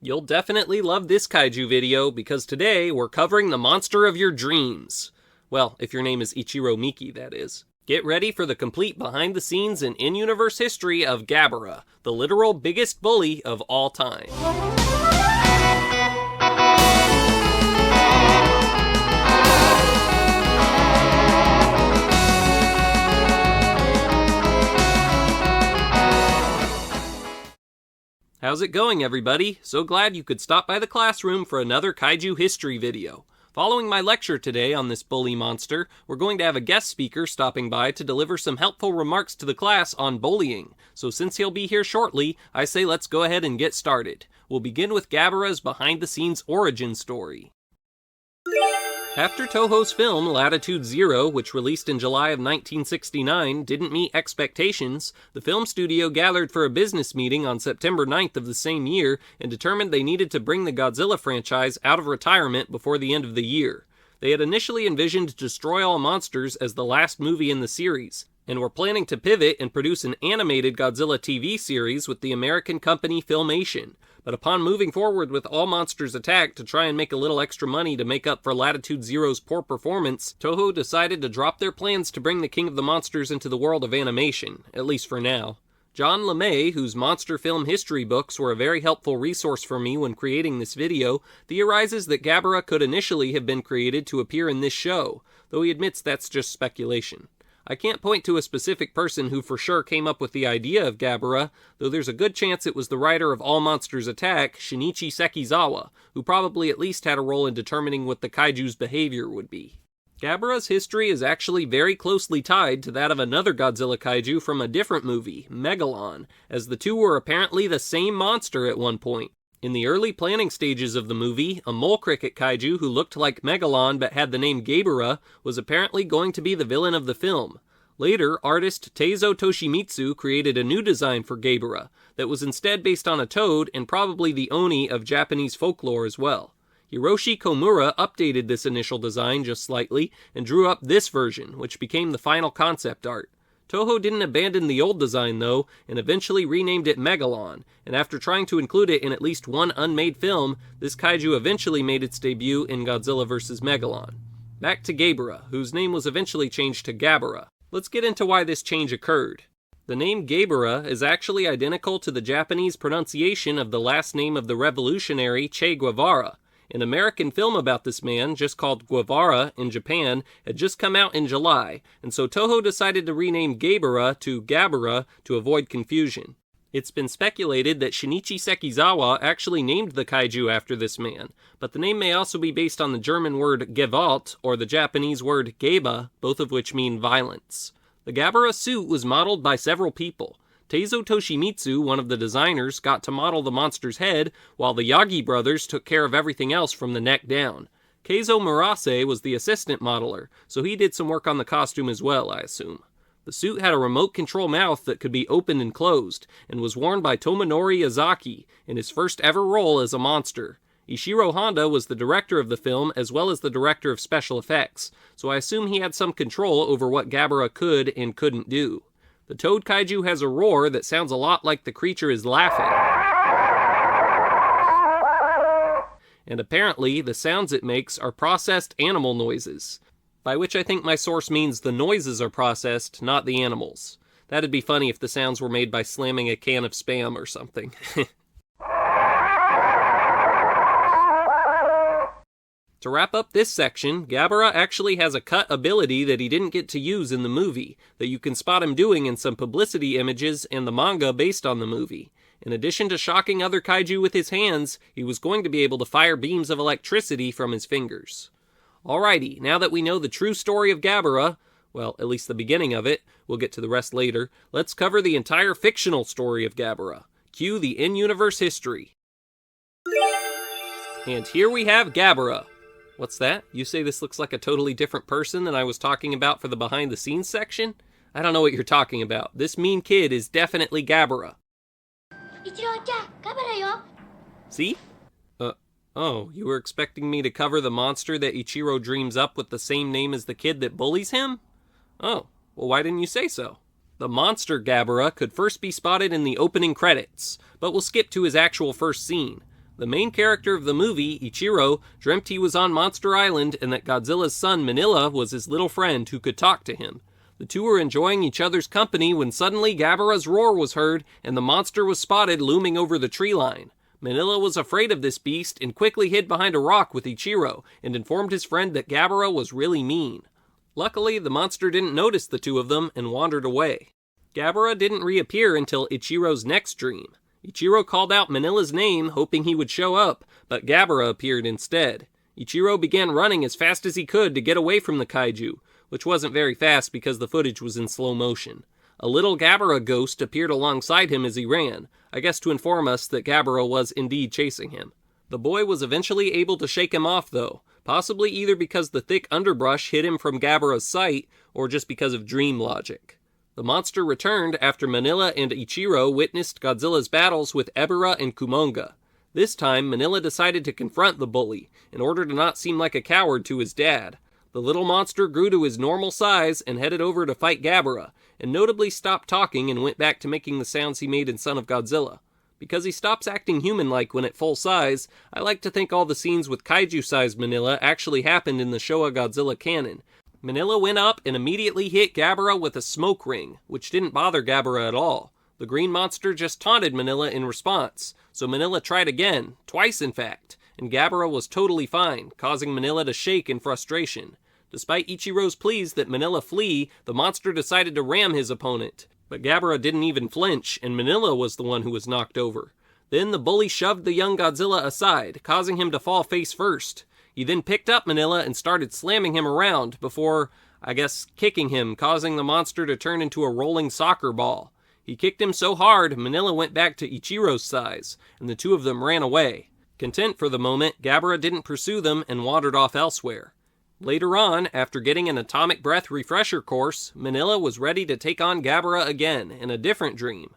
You'll definitely love this kaiju video because today we're covering the monster of your dreams. Well, if your name is Ichiro Miki, that is. Get ready for the complete behind-the-scenes and in-universe history of Gabara, the literal biggest bully of all time. How's it going, everybody? So glad you could stop by the classroom for another kaiju history video. Following my lecture today on this bully monster, we're going to have a guest speaker stopping by to deliver some helpful remarks to the class on bullying. So since he'll be here shortly, I say let's go ahead and get started. We'll begin with Gabara's behind-the-scenes origin story. After Toho's film Latitude Zero, which released in July of 1969, didn't meet expectations, the film studio gathered for a business meeting on September 9th of the same year and determined they needed to bring the Godzilla franchise out of retirement before the end of the year. They had initially envisioned Destroy All Monsters as the last movie in the series, and were planning to pivot and produce an animated Godzilla TV series with the American company Filmation. But upon moving forward with All Monsters Attack to try and make a little extra money to make up for Latitude Zero's poor performance, Toho decided to drop their plans to bring the King of the Monsters into the world of animation, at least for now. John LeMay, whose monster film history books were a very helpful resource for me when creating this video, theorizes that Gabara could initially have been created to appear in this show, though he admits that's just speculation. I can't point to a specific person who for sure came up with the idea of Gabara, though there's a good chance it was the writer of All Monsters Attack, Shinichi Sekizawa, who probably at least had a role in determining what the kaiju's behavior would be. Gabara's history is actually very closely tied to that of another Godzilla kaiju from a different movie, Megalon, as the two were apparently the same monster at one point. In the early planning stages of the movie, a mole cricket kaiju who looked like Megalon but had the name Gabara was apparently going to be the villain of the film. Later, artist Teizo Toshimitsu created a new design for Gabara that was instead based on a toad and probably the Oni of Japanese folklore as well. Hiroshi Komura updated this initial design just slightly and drew up this version, which became the final concept art. Toho didn't abandon the old design though, and eventually renamed it Megalon, and after trying to include it in at least one unmade film, this kaiju eventually made its debut in Godzilla vs. Megalon. Back to Gabara, whose name was eventually changed to Gabara. Let's get into why this change occurred. The name Gabara is actually identical to the Japanese pronunciation of the last name of the revolutionary Che Guevara. An American film about this man, just called Guevara in Japan, had just come out in July, and so Toho decided to rename Gabara to Gabara to avoid confusion. It's been speculated that Shinichi Sekizawa actually named the kaiju after this man, but the name may also be based on the German word Gewalt or the Japanese word Geba, both of which mean violence. The Gabara suit was modeled by several people. Teizo Toshimitsu, one of the designers, got to model the monster's head, while the Yagi brothers took care of everything else from the neck down. Keizo Murase was the assistant modeler, so he did some work on the costume as well, I assume. The suit had a remote control mouth that could be opened and closed, and was worn by Tomonori Yazaki in his first ever role as a monster. Ishiro Honda was the director of the film as well as the director of special effects, so I assume he had some control over what Gabara could and couldn't do. The toad kaiju has a roar that sounds a lot like the creature is laughing. And apparently, the sounds it makes are processed animal noises. By which I think my source means the noises are processed, not the animals. That'd be funny if the sounds were made by slamming a can of Spam or something. To wrap up this section, Gabara actually has a cut ability that he didn't get to use in the movie, that you can spot him doing in some publicity images and the manga based on the movie. In addition to shocking other kaiju with his hands, he was going to be able to fire beams of electricity from his fingers. Alrighty, now that we know the true story of Gabara, well, at least the beginning of it, we'll get to the rest later, let's cover the entire fictional story of Gabara. Cue the in-universe history. And here we have Gabara. What's that? You say this looks like a totally different person than I was talking about for the behind-the-scenes section? I don't know what you're talking about. This mean kid is definitely Gabara. See? Oh, you were expecting me to cover the monster that Ichiro dreams up with the same name as the kid that bullies him? Oh, well why didn't you say so? The monster Gabara could first be spotted in the opening credits, but we'll skip to his actual first scene. The main character of the movie, Ichiro, dreamt he was on Monster Island and that Godzilla's son Manila was his little friend who could talk to him. The two were enjoying each other's company when suddenly Gabara's roar was heard and the monster was spotted looming over the tree line. Manila was afraid of this beast and quickly hid behind a rock with Ichiro and informed his friend that Gabara was really mean. Luckily, the monster didn't notice the two of them and wandered away. Gabara didn't reappear until Ichiro's next dream. Ichiro called out Manila's name, hoping he would show up, but Gabara appeared instead. Ichiro began running as fast as he could to get away from the kaiju, which wasn't very fast because the footage was in slow motion. A little Gabara ghost appeared alongside him as he ran, I guess to inform us that Gabara was indeed chasing him. The boy was eventually able to shake him off though, possibly either because the thick underbrush hid him from Gabara's sight, or just because of dream logic. The monster returned after Manila and Ichiro witnessed Godzilla's battles with Ebirah and Kumonga. This time, Manila decided to confront the bully, in order to not seem like a coward to his dad. The little monster grew to his normal size and headed over to fight Gabara, and notably stopped talking and went back to making the sounds he made in Son of Godzilla. Because he stops acting human-like when at full size, I like to think all the scenes with kaiju-sized Manila actually happened in the Showa Godzilla canon. Manila went up and immediately hit Gabara with a smoke ring, which didn't bother Gabara at all. The green monster just taunted Manila in response, so Manila tried again, twice in fact, and Gabara was totally fine, causing Manila to shake in frustration. Despite Ichiro's pleas that Manila flee, the monster decided to ram his opponent, but Gabara didn't even flinch, and Manila was the one who was knocked over. Then the bully shoved the young Godzilla aside, causing him to fall face first. He then picked up Manila and started slamming him around before, kicking him, causing the monster to turn into a rolling soccer ball. He kicked him so hard, Manila went back to Ichiro's size, and the two of them ran away. Content for the moment, Gabara didn't pursue them and wandered off elsewhere. Later on, after getting an atomic breath refresher course, Manila was ready to take on Gabara again in a different dream.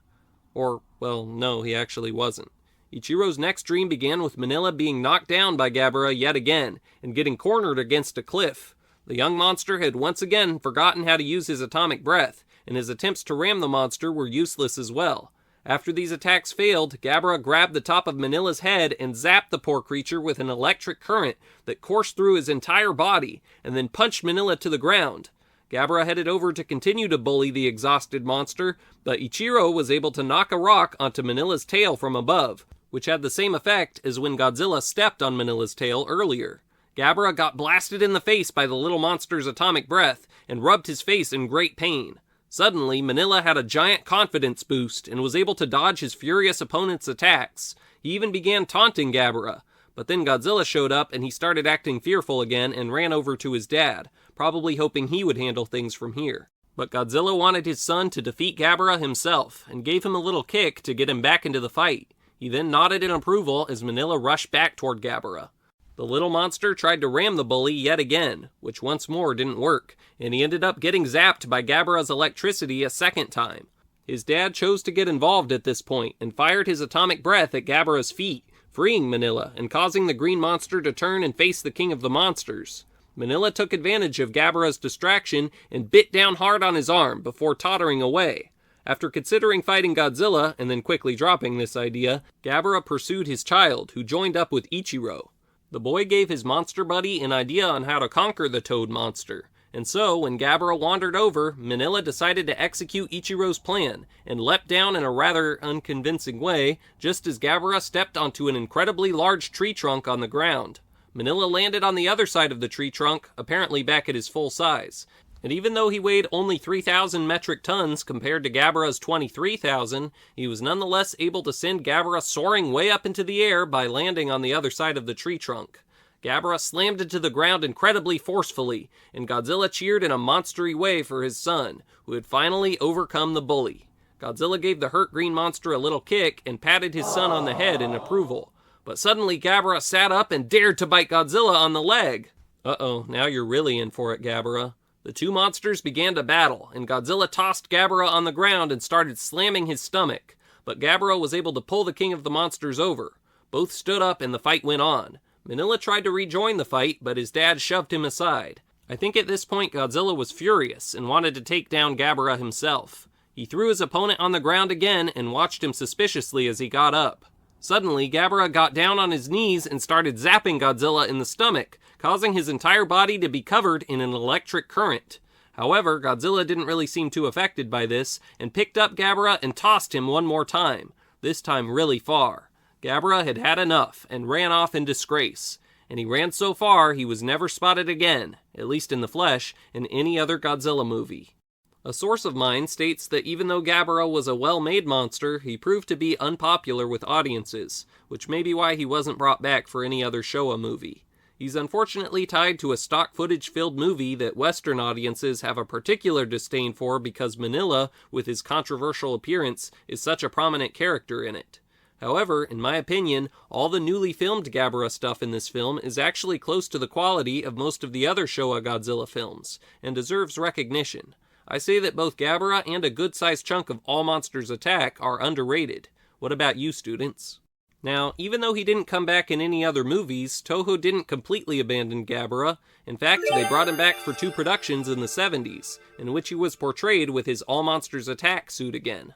No, he actually wasn't. Ichiro's next dream began with Manila being knocked down by Gabara yet again, and getting cornered against a cliff. The young monster had once again forgotten how to use his atomic breath, and his attempts to ram the monster were useless as well. After these attacks failed, Gabara grabbed the top of Manila's head and zapped the poor creature with an electric current that coursed through his entire body, and then punched Manila to the ground. Gabara headed over to continue to bully the exhausted monster, but Ichiro was able to knock a rock onto Manila's tail from above, which had the same effect as when Godzilla stepped on Manila's tail earlier. Gabara got blasted in the face by the little monster's atomic breath and rubbed his face in great pain. Suddenly, Manila had a giant confidence boost and was able to dodge his furious opponent's attacks. He even began taunting Gabara, but then Godzilla showed up and he started acting fearful again and ran over to his dad, probably hoping he would handle things from here. But Godzilla wanted his son to defeat Gabara himself and gave him a little kick to get him back into the fight. He then nodded in approval as Manila rushed back toward Gabara. The little monster tried to ram the bully yet again, which once more didn't work, and he ended up getting zapped by Gabara's electricity a second time. His dad chose to get involved at this point and fired his atomic breath at Gabara's feet, freeing Manila and causing the green monster to turn and face the king of the monsters. Manila took advantage of Gabara's distraction and bit down hard on his arm before tottering away. After considering fighting Godzilla and then quickly dropping this idea, Gabara pursued his child, who joined up with Ichiro. The boy gave his monster buddy an idea on how to conquer the toad monster, and so when Gabara wandered over, Manila decided to execute Ichiro's plan, and leapt down in a rather unconvincing way, just as Gabara stepped onto an incredibly large tree trunk on the ground. Manila landed on the other side of the tree trunk, apparently back at his full size. And even though he weighed only 3,000 metric tons compared to Gabara's 23,000, he was nonetheless able to send Gabara soaring way up into the air by landing on the other side of the tree trunk. Gabara slammed into the ground incredibly forcefully, and Godzilla cheered in a monstery way for his son, who had finally overcome the bully. Godzilla gave the hurt green monster a little kick and patted his son on the head in approval. But suddenly Gabara sat up and dared to bite Godzilla on the leg. Uh-oh, now you're really in for it, Gabara. The two monsters began to battle, and Godzilla tossed Gabara on the ground and started slamming his stomach. But Gabara was able to pull the king of the monsters over. Both stood up and the fight went on. Manila tried to rejoin the fight, but his dad shoved him aside. I think at this point Godzilla was furious and wanted to take down Gabara himself. He threw his opponent on the ground again and watched him suspiciously as he got up. Suddenly, Gabara got down on his knees and started zapping Godzilla in the stomach, causing his entire body to be covered in an electric current. However, Godzilla didn't really seem too affected by this, and picked up Gabara and tossed him one more time, this time really far. Gabara had had enough, and ran off in disgrace. And he ran so far he was never spotted again, at least in the flesh, in any other Godzilla movie. A source of mine states that even though Gabara was a well-made monster, he proved to be unpopular with audiences, which may be why he wasn't brought back for any other Showa movie. He's unfortunately tied to a stock footage-filled movie that Western audiences have a particular disdain for because Manila, with his controversial appearance, is such a prominent character in it. However, in my opinion, all the newly filmed Gabara stuff in this film is actually close to the quality of most of the other Showa Godzilla films, and deserves recognition. I say that both Gabara and a good-sized chunk of All Monsters Attack are underrated. What about you, students? Now, even though he didn't come back in any other movies, Toho didn't completely abandon Gabara. In fact, they brought him back for 2 productions in the 70s, in which he was portrayed with his All Monsters Attack suit again.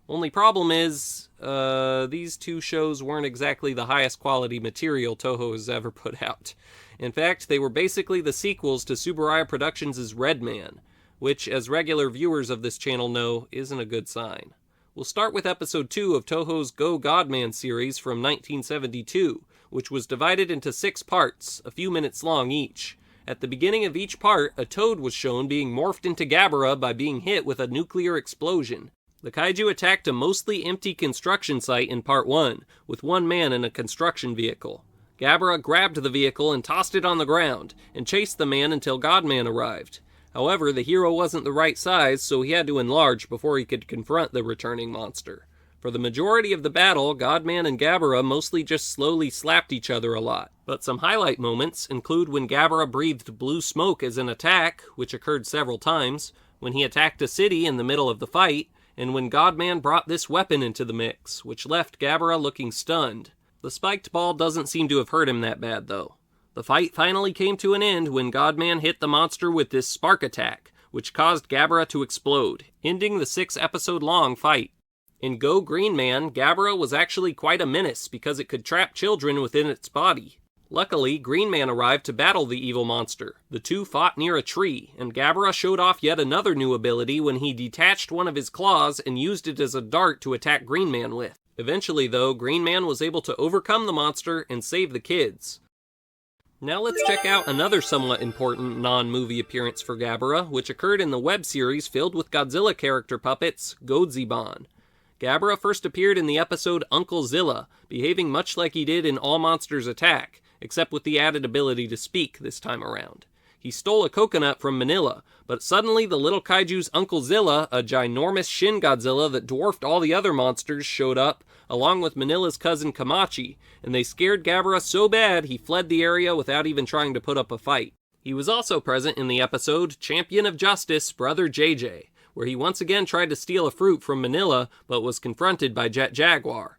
Only problem is, these 2 shows weren't exactly the highest quality material Toho has ever put out. In fact, they were basically the sequels to Tsuburaya Productions' Red Man, which, as regular viewers of this channel know, isn't a good sign. We'll start with episode 2 of Toho's Go Godman series from 1972, which was divided into 6 parts, a few minutes long each. At the beginning of each part, a toad was shown being morphed into Gabara by being hit with a nuclear explosion. The kaiju attacked a mostly empty construction site in part 1, with 1 man in a construction vehicle. Gabara grabbed the vehicle and tossed it on the ground, and chased the man until Godman arrived. However, the hero wasn't the right size, so he had to enlarge before he could confront the returning monster. For the majority of the battle, Godman and Gabara mostly just slowly slapped each other a lot. But some highlight moments include when Gabara breathed blue smoke as an attack, which occurred several times, when he attacked a city in the middle of the fight, and when Godman brought this weapon into the mix, which left Gabara looking stunned. The spiked ball doesn't seem to have hurt him that bad, though. The fight finally came to an end when Godman hit the monster with this spark attack, which caused Gabara to explode, ending the 6-episode-long fight. In Go Greenman, Gabara was actually quite a menace because it could trap children within its body. Luckily, Greenman arrived to battle the evil monster. The 2 fought near a tree, and Gabara showed off yet another new ability when he detached one of his claws and used it as a dart to attack Greenman with. Eventually, though, Greenman was able to overcome the monster and save the kids. Now let's check out another somewhat important non-movie appearance for Gabara, which occurred in the web series filled with Godzilla character puppets, Godziban. Gabara first appeared in the episode Uncle Zilla, behaving much like he did in All Monsters Attack, except with the added ability to speak this time around. He stole a coconut from Manila, but suddenly the little kaiju's Uncle Zilla, a ginormous Shin Godzilla that dwarfed all the other monsters, showed up, along with Manila's cousin Kamachi, and they scared Gabara so bad he fled the area without even trying to put up a fight. He was also present in the episode Champion of Justice, Brother JJ, where he once again tried to steal a fruit from Manila, but was confronted by Jaguar.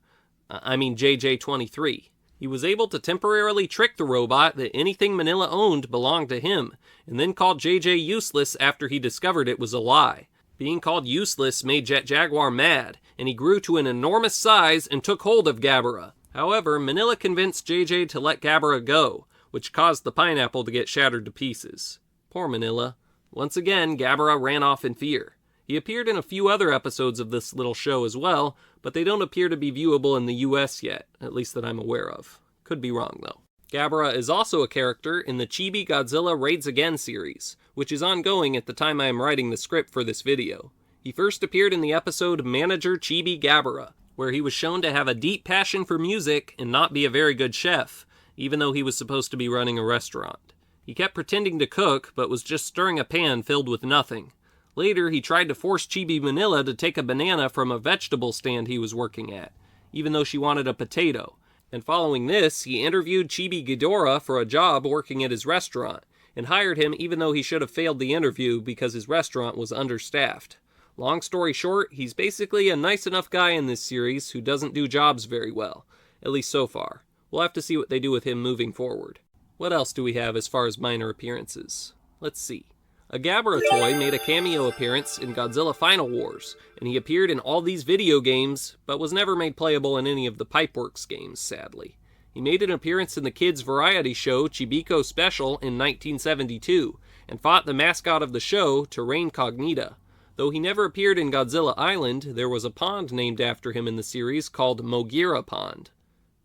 JJ-23. He was able to temporarily trick the robot that anything Manila owned belonged to him, and then called JJ useless after he discovered it was a lie. Being called useless made Jaguar mad, and he grew to an enormous size and took hold of Gabara. However, Manila convinced JJ to let Gabara go, which caused the pineapple to get shattered to pieces. Poor Manila. Once again, Gabara ran off in fear. He appeared in a few other episodes of this little show as well, but they don't appear to be viewable in the US yet, at least that I'm aware of. Could be wrong, though. Gabara is also a character in the Chibi Godzilla Raids Again series, which is ongoing at the time I am writing the script for this video. He first appeared in the episode Manager Chibi Gabara, where he was shown to have a deep passion for music and not be a very good chef, even though he was supposed to be running a restaurant. He kept pretending to cook, but was just stirring a pan filled with nothing. Later, he tried to force Chibi Manila to take a banana from a vegetable stand he was working at, even though she wanted a potato. And following this, he interviewed Chibi Ghidorah for a job working at his restaurant, and hired him even though he should have failed the interview because his restaurant was understaffed. Long story short, he's basically a nice enough guy in this series who doesn't do jobs very well, at least so far. We'll have to see what they do with him moving forward. What else do we have as far as minor appearances? Let's see. A Gabara toy made a cameo appearance in Godzilla Final Wars, and he appeared in all these video games, but was never made playable in any of the Pipeworks games, sadly. He made an appearance in the kids' variety show Chibico Special in 1972, and fought the mascot of the show, Terrain Cognita. Though he never appeared in Godzilla Island, there was a pond named after him in the series called Mogira Pond.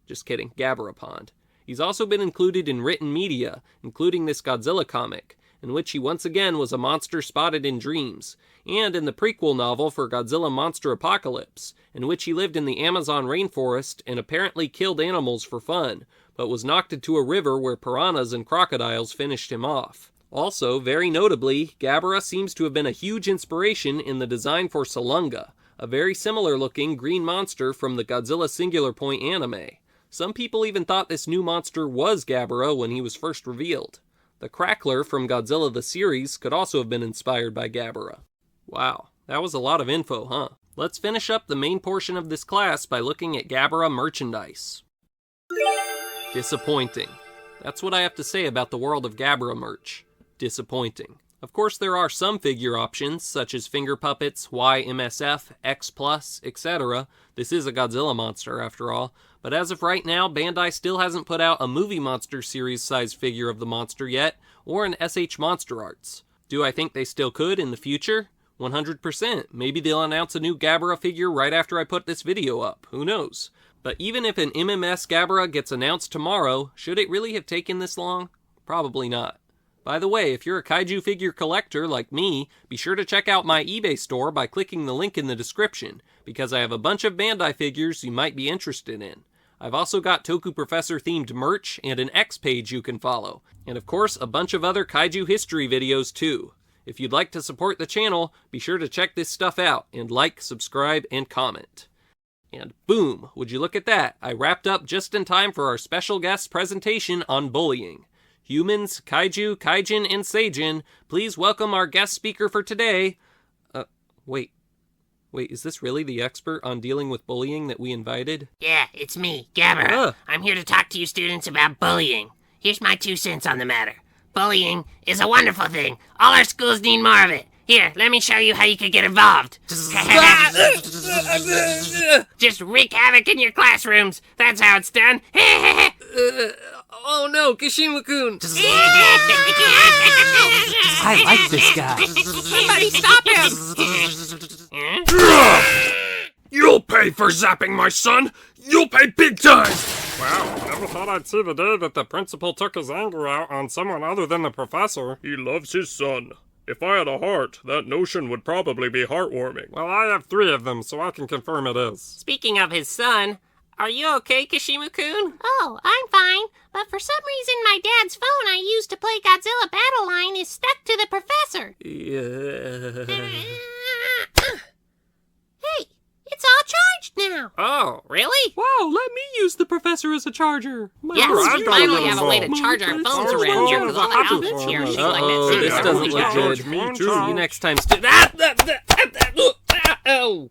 Just kidding, Gabara Pond. He's also been included in written media, including this Godzilla comic, in which he once again was a monster spotted in dreams, and in the prequel novel for Godzilla Monster Apocalypse, in which he lived in the Amazon rainforest and apparently killed animals for fun, but was knocked into a river where piranhas and crocodiles finished him off. Also, very notably, Gabara seems to have been a huge inspiration in the design for Salunga, a very similar-looking green monster from the Godzilla Singular Point anime. Some people even thought this new monster was Gabara when he was first revealed. The Crackler from Godzilla the series could also have been inspired by Gabara. Wow, that was a lot of info, huh? Let's finish up the main portion of this class by looking at Gabara merchandise. Disappointing. That's what I have to say about the world of Gabara merch. Disappointing. Of course, there are some figure options, such as finger puppets, YMSF, X+, etc. This is a Godzilla monster, after all. But as of right now, Bandai still hasn't put out a movie monster series-sized figure of the monster yet, or an SH Monster Arts. Do I think they still could in the future? 100%. Maybe they'll announce a new Gabara figure right after I put this video up. Who knows? But even if an MMS Gabara gets announced tomorrow, should it really have taken this long? Probably not. By the way, if you're a kaiju figure collector like me, be sure to check out my eBay store by clicking the link in the description, because I have a bunch of Bandai figures you might be interested in. I've also got Toku Professor themed merch and an X page you can follow, and of course a bunch of other kaiju history videos too. If you'd like to support the channel, be sure to check this stuff out and like, subscribe, and comment. And boom, would you look at that, I wrapped up just in time for our special guest presentation on bullying. Humans, Kaiju, Kaijin, and Seijin, please welcome our guest speaker for today. Wait, is this really the expert on dealing with bullying that we invited? Yeah, it's me, Gabara. I'm here to talk to you students about bullying. Here's my 2 cents on the matter. Bullying is a wonderful thing. All our schools need more of it. Here, let me show you how you could get involved. Just wreak havoc in your classrooms. That's how it's done. Oh no, Kishima-kun! I like this guy. Somebody stop him! You'll pay for zapping my son! You'll pay big time! Wow, never thought I'd see the day that the principal took his anger out on someone other than the professor. He loves his son. If I had a heart, that notion would probably be heartwarming. Well, I have 3 of them, so I can confirm it is. Speaking of his son, are you okay, Kishima-kun? Oh, I'm fine, but for some reason my dad's phone I used to play Godzilla Battle Line is stuck to the professor. Hey, it's all charged now. Oh, really? Wow, let me use the professor as a charger. Yes, I've we got finally it have a way to involved. charge our phones Oh, around here oh, with all the oh, outlets here. She's like Uh-oh, that. this doesn't look good. Me too. See you next time, Oh.